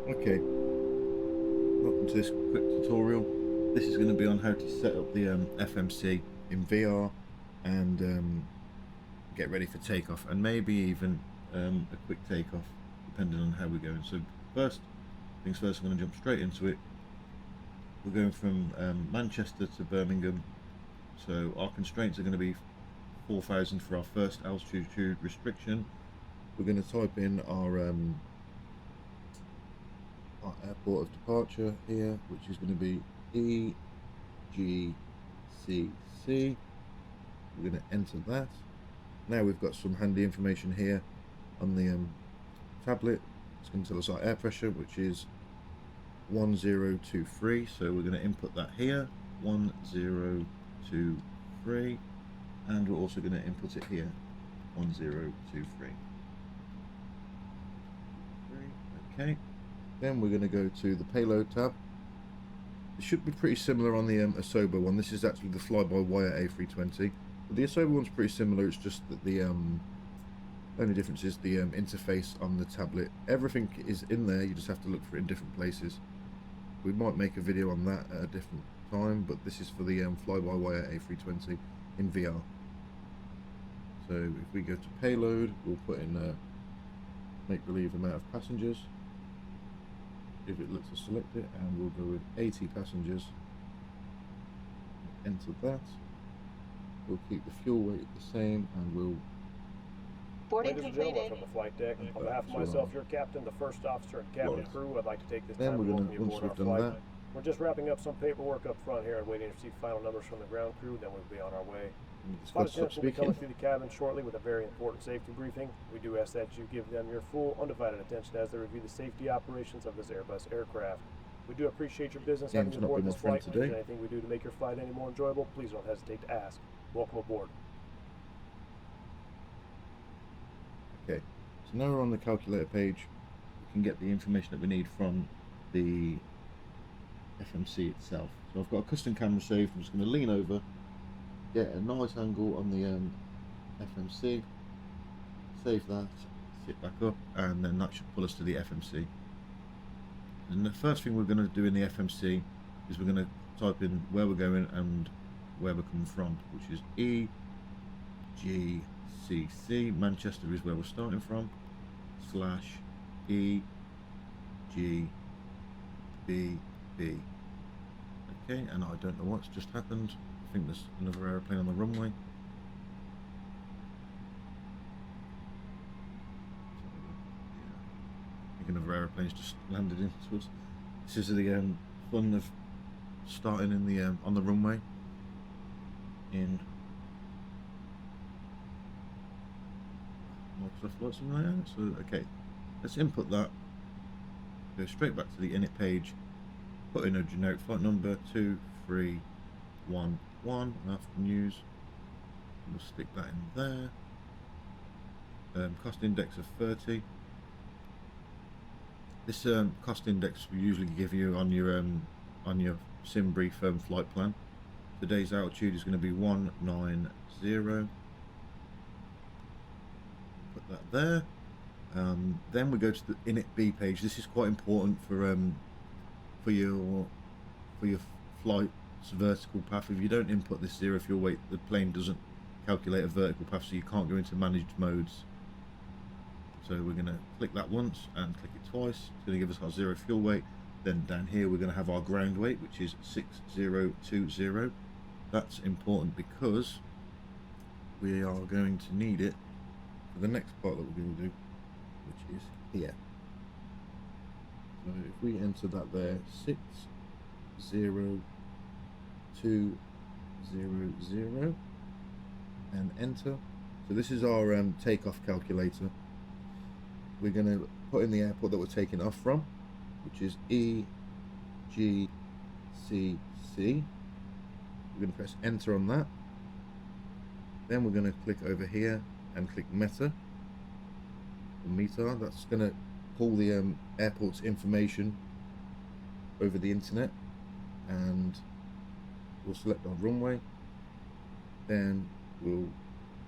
Okay, welcome to this quick tutorial. This is going to be on how to set up the FMC in VR and get ready for takeoff, and maybe even a quick takeoff depending on how we're going. So first things first, I'm going to jump straight into it. We're going from Manchester to Birmingham, so our constraints are going to be 4,000 for our first altitude restriction. We're going to type in our airport of departure here, which is going to be EGCC. We're going to enter that. Now we've got some handy information here on the tablet. It's going to tell us our air pressure, which is 1023, so we're going to input that here, 1023, and we're also going to input it here, 1023. Okay, then we're going to go to the payload tab. It should be pretty similar on the Asobo one. This is actually the FlyByWire A320, but the Asobo one's pretty similar. It's just that the only difference is the interface on the tablet. Everything is in there, you just have to look for it in different places. We might make a video on that at a different time, but this is for the FlyByWire A320 in VR. So if we go to payload, we'll put in make-believe amount of passengers. If it lets us select it, and we'll go with 80 passengers. Enter that. We'll keep the fuel weight the same, and we'll... Ladies and gentlemen, from the flight deck, on behalf of myself, your captain, the first officer, and cabin crew, I'd like to take this time to welcome you aboard our flight. We're just wrapping up some paperwork up front here and waiting to receive final numbers from the ground crew, then we'll be on our way. Flight attendants will be coming through the cabin shortly with a very important safety briefing. We do ask that you give them your full, undivided attention as they review the safety operations of this Airbus aircraft. We do appreciate your business having you aboard this flight. If there's anything we do to make your flight any more enjoyable, please don't hesitate to ask. Welcome aboard. Okay, so now we're on the calculator page. We can get the information that we need from the FMC itself. So I've got a custom camera saved. I'm just going to lean over, get a nice angle on the FMC, save that, sit back up, and then that should pull us to the FMC. And the first thing we're going to do in the FMC is we're going to type in where we're going and where we're coming from, which is EGCC. Manchester is where we're starting from, / EGBB. Okay, and I don't know what's just happened. I think there's another aeroplane on the runway. I think another aeroplane's just landed into us. This is the fun of starting in the on the runway in Microsoft Flight Simulator. So okay, let's input that. Go straight back to the init page. Put in a generic flight number 2311 after news. We'll stick that in there. Cost index of 30. This cost index we usually give you on your sim brief flight plan. Today's altitude is going to be 190. Put that there. Then we go to the Init B page. This is quite important for your flight's vertical path. If you don't input this zero fuel weight, the plane doesn't calculate a vertical path, so you can't go into managed modes. So we're going to click that once and click it twice. It's going to give us our zero fuel weight. Then down here we're going to have our ground weight, which is 6020. That's important because we are going to need it for the next part that we're going to do, which is here. So if we enter that there, 60200, and enter. So this is our takeoff calculator. We're going to put in the airport that we're taking off from, which is EGCC. We're going to press enter on that. Then we're going to click over here and click METAR. METAR. That's going to pull the airport's information over the internet, and we'll select our runway. Then we'll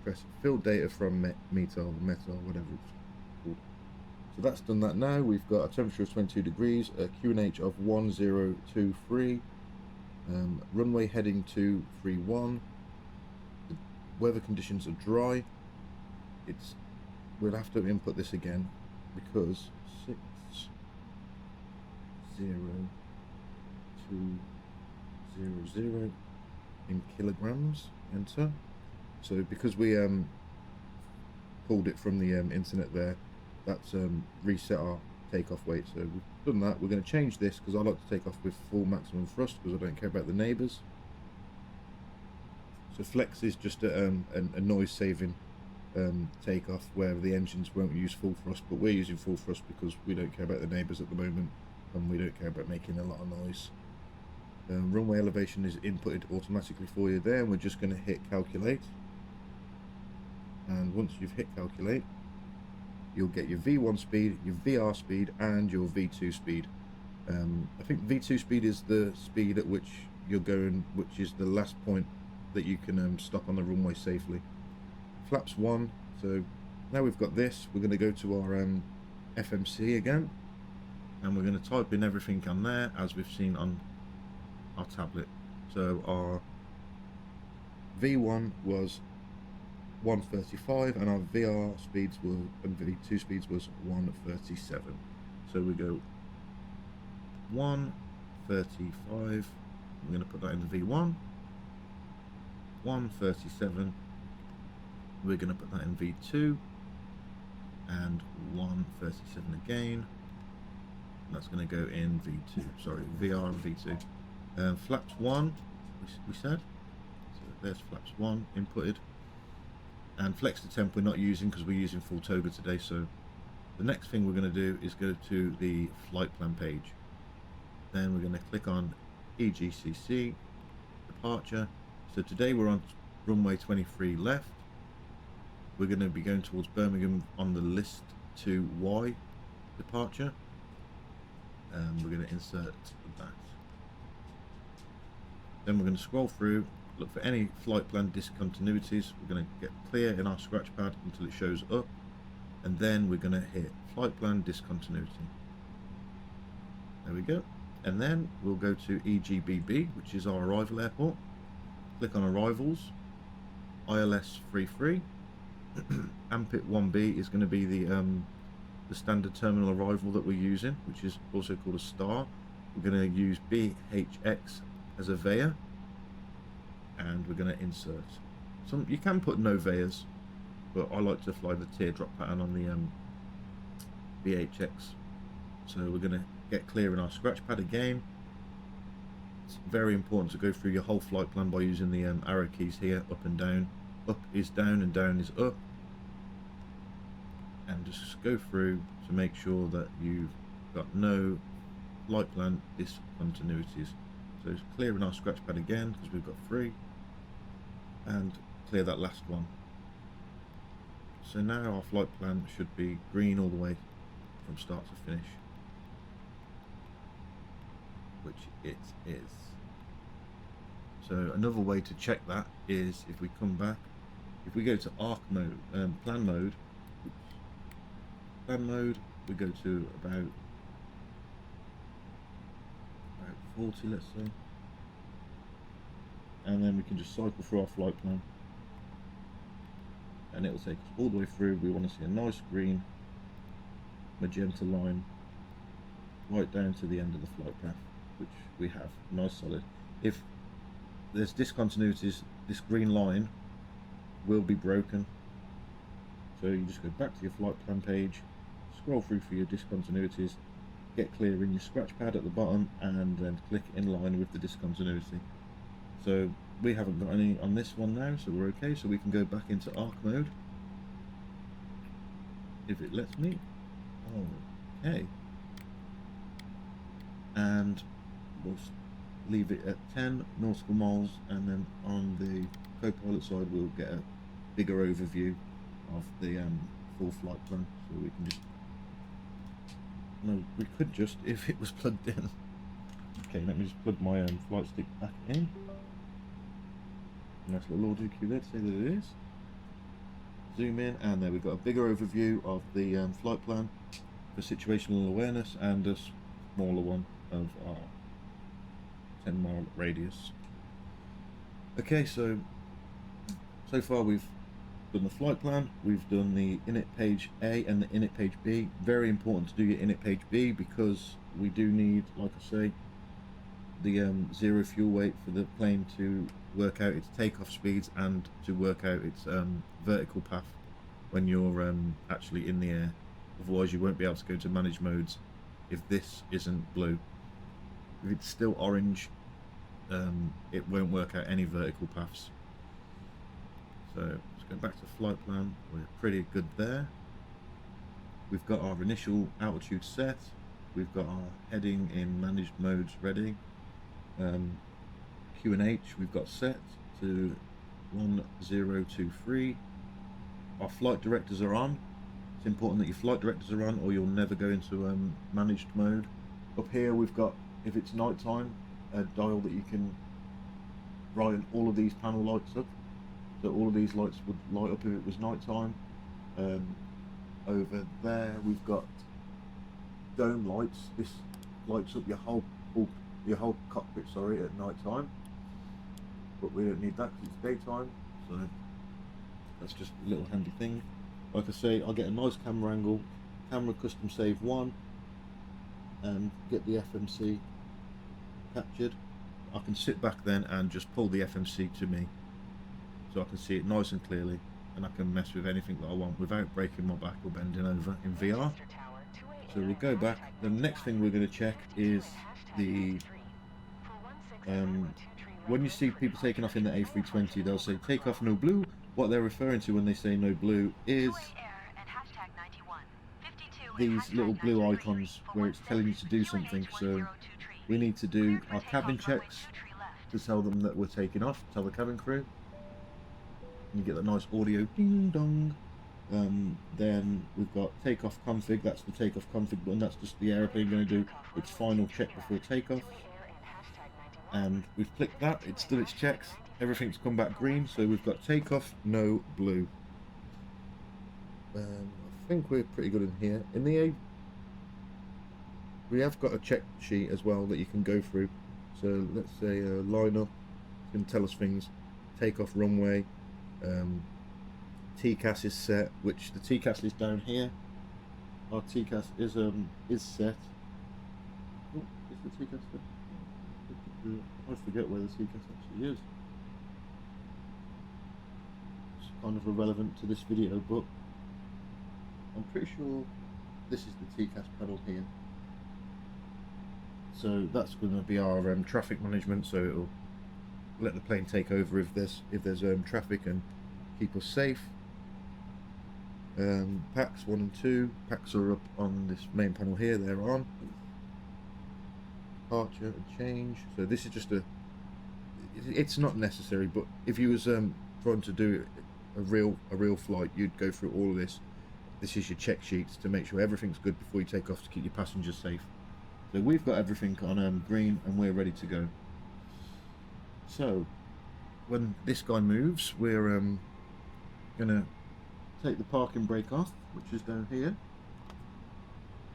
press fill data from METAR, whatever it's called. So that's done that now. We've got a temperature of 22 degrees, a QNH of 1023, runway heading to 31. The weather conditions are dry. We'll have to input this again because 60200 in kilograms. Enter. So because we pulled it from the internet there, that's reset our takeoff weight. So we've done that. We're going to change this because I like to take off with full maximum thrust because I don't care about the neighbours. So flex is just a noise saving takeoff where the engines won't use full thrust, but we're using full thrust because we don't care about the neighbours at the moment and we don't care about making a lot of noise. Runway elevation is inputted automatically for you there, and we're just going to hit calculate. And once you've hit calculate, you'll get your V1 speed, your VR speed, and your V2 speed. I think V2 speed is the speed at which you're going, which is the last point that you can stop on the runway safely. Flaps 1. So now we've got this, we're going to go to our FMC again, and we're going to type in everything on there as we've seen on our tablet. So our V1 was 135 and our VR speeds were, and V2 speeds was 137. So we go 135, we're going to put that in the V1, 137, we're going to put that in V2, and 137 again, that's going to go in V2, sorry, VR and V2. Flaps 1, we said, so there's flaps 1 inputted, and flex to temp we're not using because we're using full toga today. So the next thing we're going to do is go to the flight plan page, then we're going to click on EGCC, departure. So today we're on runway 23 left, we're going to be going towards Birmingham on the list to Y departure, and we're going to insert that. Then we're going to scroll through, look for any flight plan discontinuities. We're going to get clear in our scratch pad until it shows up, and then we're going to hit flight plan discontinuity. There we go. And then we'll go to EGBB, which is our arrival airport. Click on arrivals, ILS 33. AMPIT 1B is going to be the standard terminal arrival that we're using, which is also called a star. We're going to use BHX as a VEA, and we're going to insert some. You can put no VEAs, but I like to fly the teardrop pattern on the BHX. So we're going to get clear in our scratch pad again. It's very important to go through your whole flight plan by using the arrow keys here, up and down. Up is down and down is up, and just go through to make sure that you've got no flight plan discontinuities. So clear in our scratch pad again because we've got 3, and clear that last one. So now our flight plan should be green all the way from start to finish, which it is. So another way to check that is if we come back, if we go to arc mode, plan mode, we go to about 40, let's say, and then we can just cycle through our flight plan, and it will take us all the way through. We want to see a nice green magenta line right down to the end of the flight path, which we have nice solid. If there's discontinuities, this green line will be broken, so you just go back to your flight plan page, scroll through for your discontinuities, get clear in your scratch pad at the bottom, and then click in line with the discontinuity. So we haven't got any on this one now, so we're okay. So we can go back into arc mode if it lets me. Okay, and we'll leave it at 10 nautical miles, and then on the co-pilot side we'll get a bigger overview of the full flight plan, so we can just, no, we could just, if it was plugged in. Okay, let me just plug my flight stick back in. Nice little audio cue there to say that it is. Zoom in, and there we've got a bigger overview of the flight plan. for situational awareness, and a smaller one of our 10-mile radius. Okay, so far we've done the flight plan, we've done the init page A and the init page B. Very important to do your init page B, because we do need, like I say, the zero fuel weight for the plane to work out its takeoff speeds and to work out its vertical path when you're actually in the air. Otherwise you won't be able to go to manage modes if this isn't blue. If it's still orange, it won't work out any vertical paths. So let's go back to flight plan. We're pretty good there. We've got our initial altitude set, we've got our heading in managed modes ready. Q and H we've got set to 1023. Our flight directors are on. It's important that your flight directors are on, or you'll never go into managed mode. Up here we've got, if it's night time, a dial that you can brighten all of these panel lights up, so all of these lights would light up if it was night time. Over there we've got dome lights. This lights up your whole cockpit, sorry, at night time, but we don't need that because it's daytime, so that's just a little handy thing. Like I say, I'll get a nice camera angle, camera custom save 1, and get the FMC captured. I can sit back then and just pull the FMC to me, so I can see it nice and clearly, and I can mess with anything that I want without breaking my back or bending over in VR. So we'll go back. The next thing we're going to check is the when you see people taking off in the A320, they'll say takeoff no blue. What they're referring to when they say no blue is these little blue icons where it's telling you to do something. So we need to do our cabin checks to tell them that we're taking off, tell the cabin crew. And you get that nice audio ding dong. Then we've got takeoff config. That's the takeoff config button. That's just the airplane going to do its final check before takeoff. And we've clicked that, it's done its checks, everything's come back green, so we've got takeoff, no blue. I think we're pretty good in here. In the A, we have got a check sheet as well that you can go through. So let's say line up, it's going to tell us things, takeoff runway, TCAS is set, which the TCAS is down here. Our TCAS is set. Oh, is the TCAS set? I forget where the TCAS actually is. It's kind of irrelevant to this video, but I'm pretty sure this is the TCAS pedal here. So that's going to be our traffic management, so it'll let the plane take over if there's traffic and keep us safe. Packs 1 and 2. Packs are up on this main panel here, they're on. Departure and change. So this is just it's not necessary, but if you was trying to do a real flight, you'd go through all of this. This is your check sheets to make sure everything's good before you take off, to keep your passengers safe. So we've got everything on green and we're ready to go. So when this guy moves, we're gonna take the parking brake off, which is down here.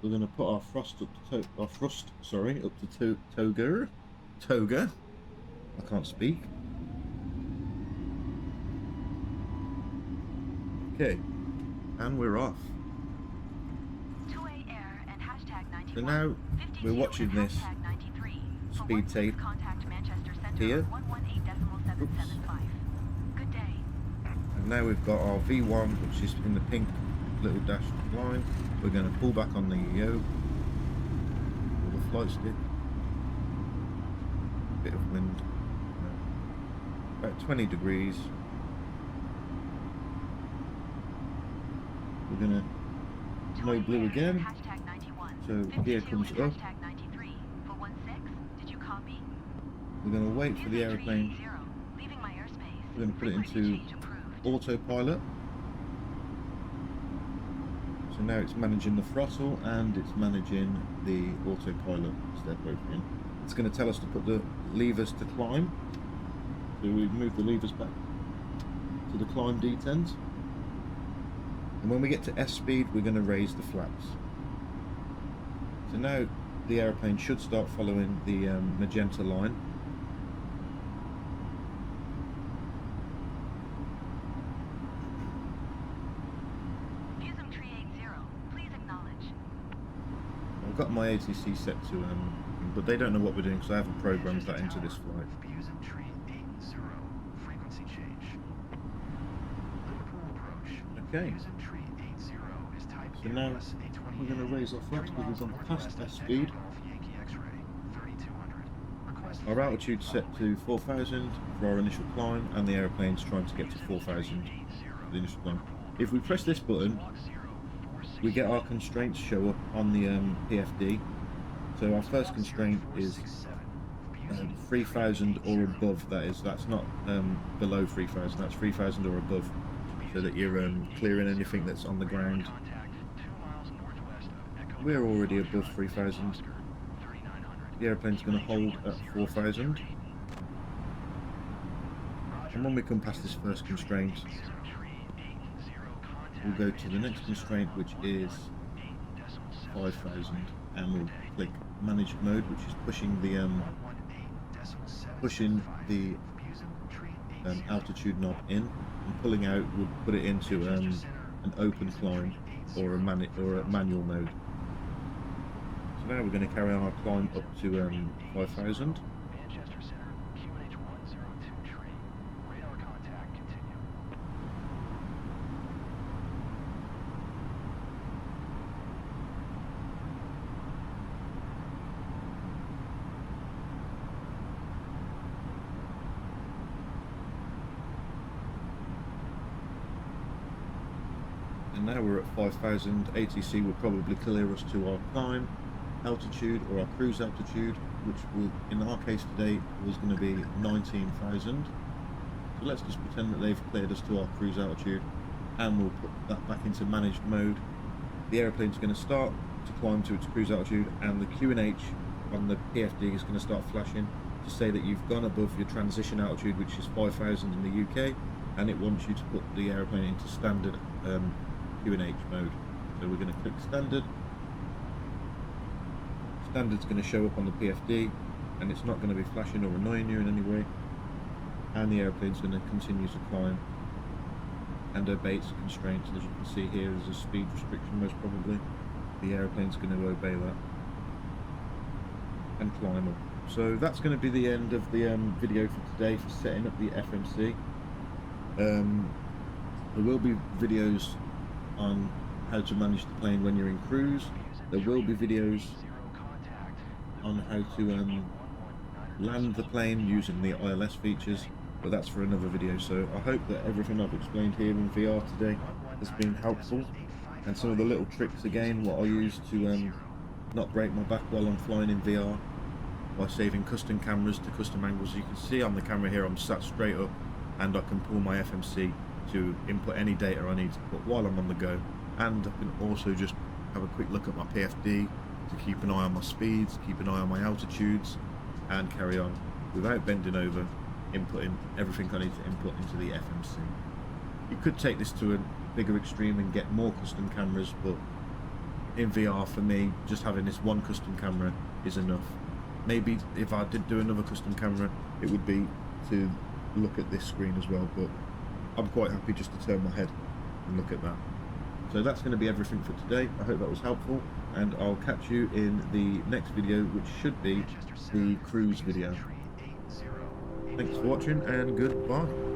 We're going to put our thrust up to toga. I can't speak. Okay, and we're off. So now we're watching this speed tape here. Oops. And now we've got our V1, which is in the pink little dashed line. We're going to pull back on the yoke, or the flight stick. Bit of wind, about 20 degrees. We're going to no blue again, so gear comes up. We're going to wait for the aeroplane. We're going to put it into autopilot. So now it's managing the throttle and it's managing the autopilot. They're both in. It's going to tell us to put the levers to climb. So we move the levers back to the climb detents. And when we get to S speed, we're going to raise the flaps. So now the aeroplane should start following the magenta line. I've got my ATC set to but they don't know what we're doing because I haven't programmed that into this flight. Okay. So now we're going to raise our flaps because we've gone past S speed. Our altitude set to 4,000 for our initial climb, and the aeroplane's trying to get to 4,000 for the initial climb. If we press this button, we get our constraints show up on the PFD. So our first constraint is 3,000 or above. That's not below 3,000. That's 3,000 or above, so that you're clearing anything that's on the ground. We're already above 3,000. The aeroplane's going to hold at 4,000. And when we come past this first constraint, we'll go to the next constraint, which is 5,000, and we'll click Manage Mode, which is pushing the altitude knob in, and pulling out would put it into an open climb or a manual mode. So now we're going to carry on our climb up to 5,000. And now we're at 5,000. ATC will probably clear us to our climb altitude or our cruise altitude, which will, in our case today, was going to be 19,000. So let's just pretend that they've cleared us to our cruise altitude, and we'll put that back into managed mode. The airplane's going to start to climb to its cruise altitude, and the QNH on the PFD is going to start flashing to say that you've gone above your transition altitude, which is 5,000 in the UK, and it wants you to put the airplane into standard QNH mode. So we're going to click standard. Standard's going to show up on the PFD, and it's not going to be flashing or annoying you in any way, and the airplane's going to continue to climb and obey its constraints. As you can see here, there's a speed restriction most probably. The airplane's going to obey that and climb up. So that's going to be the end of the video for today for setting up the FMC. There will be videos on how to manage the plane when you're in cruise. There will be videos on how to land the plane using the ILS features, but that's for another video. So I hope that everything I've explained here in VR today has been helpful, and some of the little tricks again what I use to not break my back while I'm flying in VR by saving custom cameras to custom angles. You can see on the camera here I'm sat straight up, and I can pull my FMC to input any data I need to put while I'm on the go, and I can also just have a quick look at my PFD to keep an eye on my speeds, keep an eye on my altitudes, and carry on without bending over, inputting everything I need to input into the FMC. You could take this to a bigger extreme and get more custom cameras, but in VR for me, just having this one custom camera is enough. Maybe if I did do another custom camera, it would be to look at this screen as well, but I'm quite happy just to turn my head and look at that. So that's going to be everything for today. I hope that was helpful, and I'll catch you in the next video, which should be the cruise video. Thanks for watching, and goodbye.